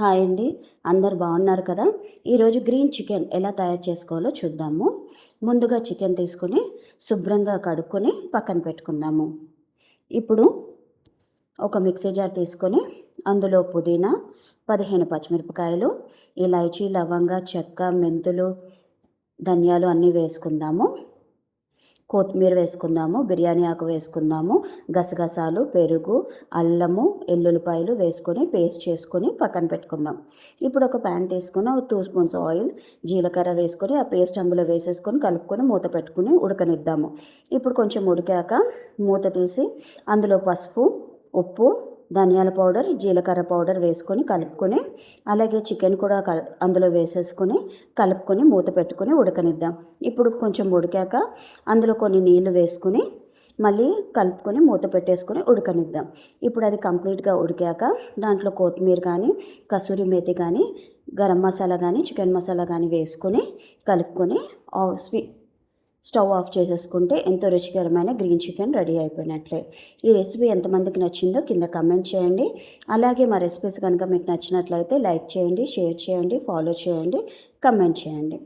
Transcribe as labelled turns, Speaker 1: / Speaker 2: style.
Speaker 1: Hi అండి. అందరు బాగున్నారు కదా. ఈరోజు గ్రీన్ చికెన్ ఎలా తయారు చేసుకోవాలో చూద్దాము. ముందుగా చికెన్ తీసుకొని శుభ్రంగా కడుక్కొని పక్కన పెట్టుకుందాము. ఇప్పుడు ఒక మిక్సీ జార్ తీసుకొని అందులో పుదీనా, 15 పచ్చిమిరపకాయలు, ఇలాచీ, లవంగ, చెక్క, మెంతులు, ధనియాలు అన్నీ వేసుకుందాము. కొత్తిమీర వేసుకుందాము, బిర్యానీ ఆకు వేసుకుందాము, గసగసాలు, పెరుగు, అల్లము, ఎల్లుల్లిపాయలు వేసుకొని పేస్ట్ చేసుకొని పక్కన పెట్టుకుందాం. ఇప్పుడు ఒక ప్యాన్ తీసుకొని 2 స్పూన్స్ ఆయిల్, జీలకర్ర వేసుకొని ఆ పేస్ట్ అందులో వేసేసుకొని కలుపుకొని మూత పెట్టుకుని ఉడకనిద్దాము. ఇప్పుడు కొంచెం ఉడికాక మూత తీసి అందులో పసుపు, ఉప్పు, ధనియాల పౌడర్, జీలకర్ర పౌడర్ వేసుకొని కలుపుకొని, అలాగే చికెన్ కూడా అందులో వేసేసుకొని కలుపుకొని మూత పెట్టుకొని ఉడకనిద్దాం. ఇప్పుడు కొంచెం ఉడికాక అందులో కొన్ని నీళ్లు వేసుకొని మళ్ళీ కలుపుకొని మూత పెట్టేసుకొని ఉడకనిద్దాం. ఇప్పుడు అది కంప్లీట్గా ఉడికాక దాంట్లో కొత్తిమీర కానీ, కసూరి మేతి కానీ, గరం మసాలా కానీ, చికెన్ మసాలా కానీ వేసుకొని కలుపుకొని స్టవ్ ఆఫ్ చేసేసుకుంటే ఎంతో రుచికరమైన గ్రీన్ చికెన్ రెడీ అయిపోయినట్లే. ఈ రెసిపీ ఎంతమందికి నచ్చిందో కింద కమెంట్ చేయండి. అలాగే మా రెసిపీస్ కనుక మీకు నచ్చినట్లయితే లైక్ చేయండి, షేర్ చేయండి, ఫాలో చేయండి, కమెంట్ చేయండి.